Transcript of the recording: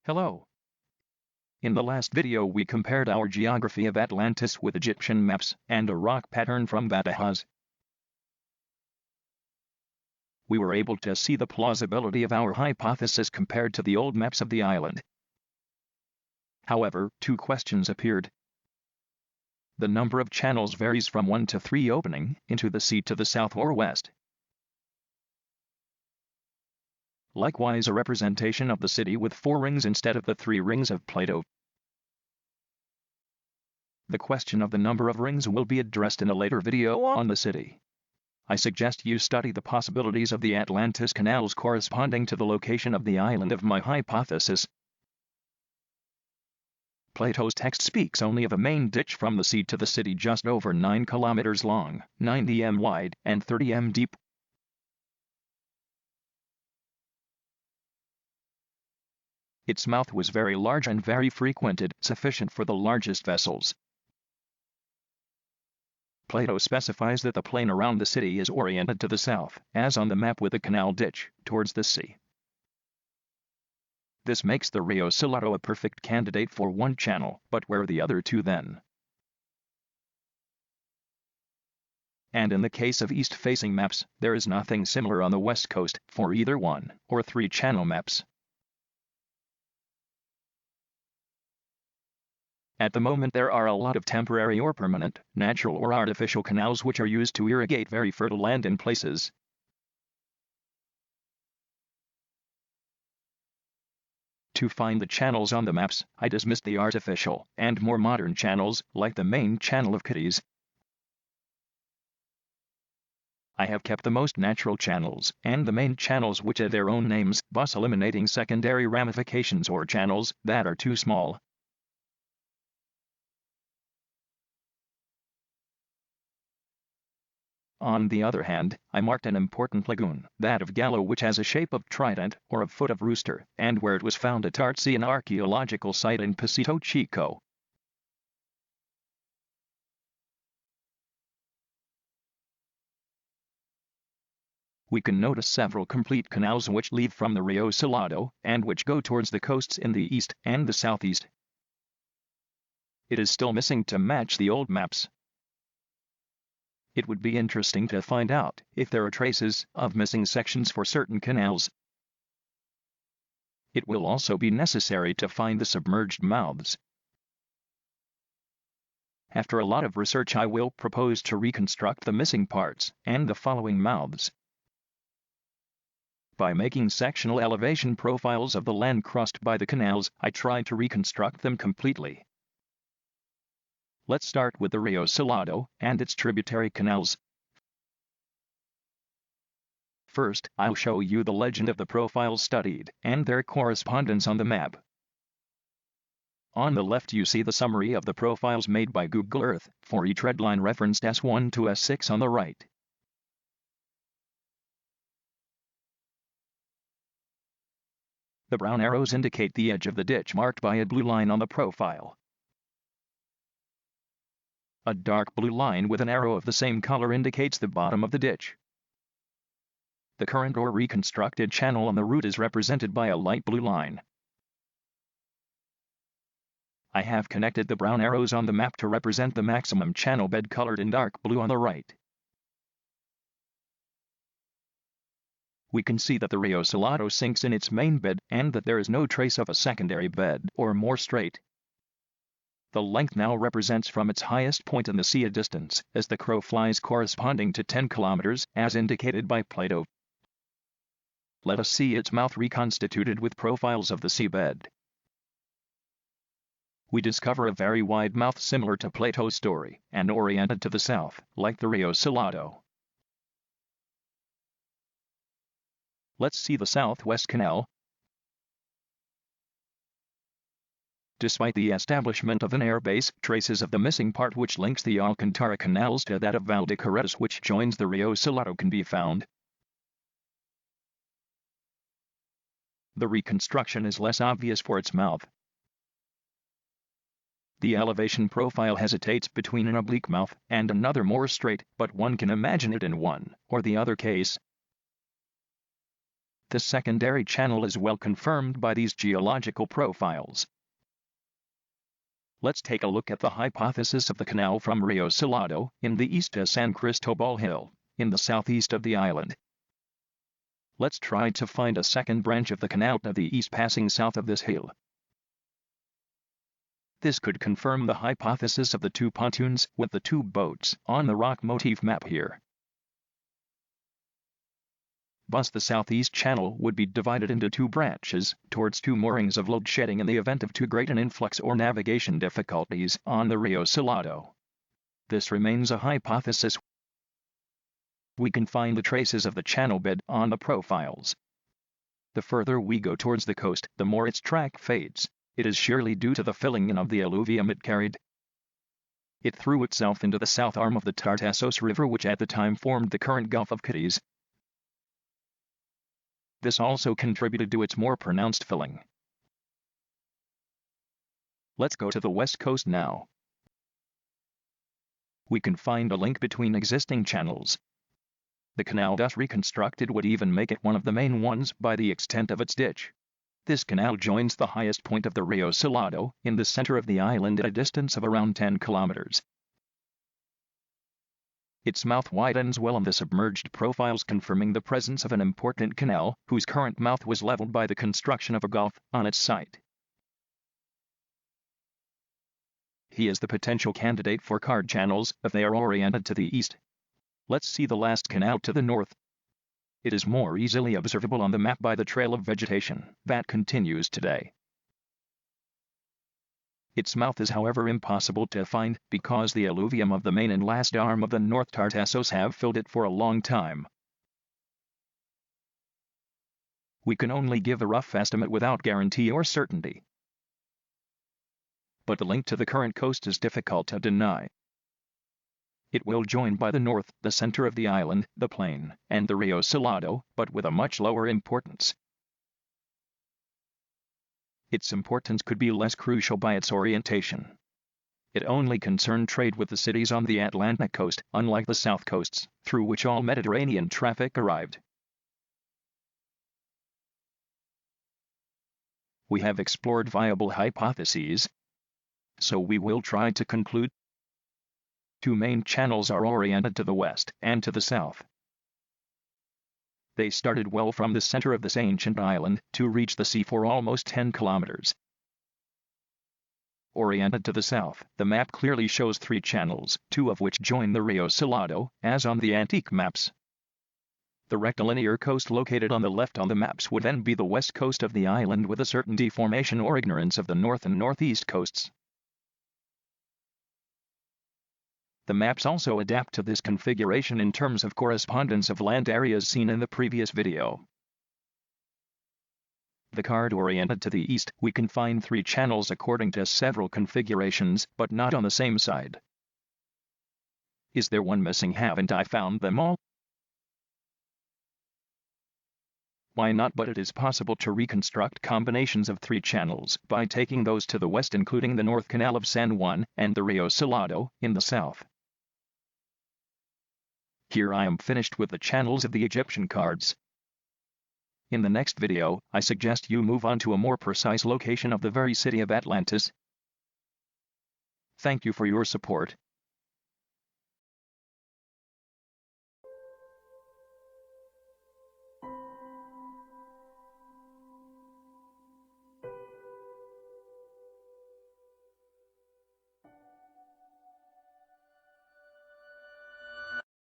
Hello. In the last video we compared our geography of Atlantis with Egyptian maps and a rock pattern from Badajoz. We were able to see the plausibility of our hypothesis compared to the old maps of the island. However, two questions appeared. The number of channels varies from 1 to 3 opening into the sea to the south or west. Likewise, a representation of the city with 4 rings instead of the 3 rings of Plato. The question of the number of rings will be addressed in a later video on the city. I suggest you study the possibilities of the Atlantis canals corresponding to the location of the island of my hypothesis. Plato's text speaks only of a main ditch from the sea to the city just over 9 kilometers long, 90 m wide, and 30 m deep. Its mouth was very large and very frequented, sufficient for the largest vessels. Plato specifies that the plain around the city is oriented to the south, as on the map with a canal ditch, towards the sea. This makes the Rio Salado a perfect candidate for one channel, but where are the other two then? And in the case of east-facing maps, there is nothing similar on the west coast for either 1 or 3 channel maps. At the moment there are a lot of temporary or permanent, natural or artificial canals which are used to irrigate very fertile land in places. To find the channels on the maps, I dismissed the artificial and more modern channels, like the main channel of Cadiz. I have kept the most natural channels, and the main channels which have their own names, thus eliminating secondary ramifications or channels that are too small. On the other hand, I marked an important lagoon, that of Gallo, which has a shape of trident or a foot of rooster, and where it was found at Tartessi, an archaeological site in Pasito Chico. We can notice several complete canals which leave from the Rio Salado, and which go towards the coasts in the east and the southeast. It is still missing to match the old maps. It would be interesting to find out if there are traces of missing sections for certain canals. It will also be necessary to find the submerged mouths. After a lot of research, I will propose to reconstruct the missing parts and the following mouths. By making sectional elevation profiles of the land crossed by the canals, I tried to reconstruct them completely. Let's start with the Rio Salado and its tributary canals. First, I'll show you the legend of the profiles studied and their correspondence on the map. On the left you see the summary of the profiles made by Google Earth for each red line referenced S1 to S6 on the right. The brown arrows indicate the edge of the ditch marked by a blue line on the profile. A dark blue line with an arrow of the same color indicates the bottom of the ditch. The current or reconstructed channel on the route is represented by a light blue line. I have connected the brown arrows on the map to represent the maximum channel bed colored in dark blue on the right. We can see that the Rio Salado sinks in its main bed and that there is no trace of a secondary bed or more strait. The length now represents from its highest point in the sea a distance, as the crow flies, corresponding to 10 kilometers, as indicated by Plato. Let us see its mouth reconstituted with profiles of the seabed. We discover a very wide mouth similar to Plato's story, and oriented to the south, like the Rio Salado. Let's see the Southwest Canal. Despite the establishment of an airbase, traces of the missing part which links the Alcantara canals to that of Valdecarretas which joins the Rio Salado can be found. The reconstruction is less obvious for its mouth. The elevation profile hesitates between an oblique mouth and another more straight, but one can imagine it in one or the other case. The secondary channel is well confirmed by these geological profiles. Let's take a look at the hypothesis of the canal from Rio Salado, in the east to San Cristobal Hill, in the southeast of the island. Let's try to find a second branch of the canal to the east passing south of this hill. This could confirm the hypothesis of the two pontoons with the two boats on the rock motif map here. Thus the southeast channel would be divided into two branches, towards two moorings of load shedding in the event of too great an influx or navigation difficulties on the Rio Salado. This remains a hypothesis. We can find the traces of the channel bed on the profiles. The further we go towards the coast, the more its track fades. It is surely due to the filling in of the alluvium it carried. It threw itself into the south arm of the Tartessos River, which at the time formed the current Gulf of Cadiz. This also contributed to its more pronounced filling. Let's go to the west coast now. We can find a link between existing channels. The canal thus reconstructed would even make it one of the main ones by the extent of its ditch. This canal joins the highest point of the Rio Salado, in the center of the island at a distance of around 10 kilometers. Its mouth widens well on the submerged profiles, confirming the presence of an important canal, whose current mouth was leveled by the construction of a gulf on its site. He is the potential candidate for card channels if they are oriented to the east. Let's see the last canal to the north. It is more easily observable on the map by the trail of vegetation that continues today. Its mouth is however impossible to find, because the alluvium of the main and last arm of the North Tartessos have filled it for a long time. We can only give a rough estimate without guarantee or certainty. But the link to the current coast is difficult to deny. It will join by the north, the center of the island, the plain, and the Rio Salado, but with a much lower importance. Its importance could be less crucial by its orientation. It only concerned trade with the cities on the Atlantic coast, unlike the south coasts, through which all Mediterranean traffic arrived. We have explored viable hypotheses, so we will try to conclude. Two main channels are oriented to the west and to the south. They started well from the center of this ancient island to reach the sea for almost 10 kilometers. Oriented to the south, the map clearly shows three channels, two of which join the Rio Salado, as on the antique maps. The rectilinear coast located on the left on the maps would then be the west coast of the island, with a certain deformation or ignorance of the north and northeast coasts. The maps also adapt to this configuration in terms of correspondence of land areas seen in the previous video. The card oriented to the east, we can find three channels according to several configurations, but not on the same side. Is there one missing? Haven't I found them all? Why not? But it is possible to reconstruct combinations of three channels by taking those to the west, including the North Canal of San Juan, and the Rio Salado, in the south. Here I am finished with the channels of the Egyptian cards. In the next video, I suggest you move on to a more precise location of the very city of Atlantis. Thank you for your support.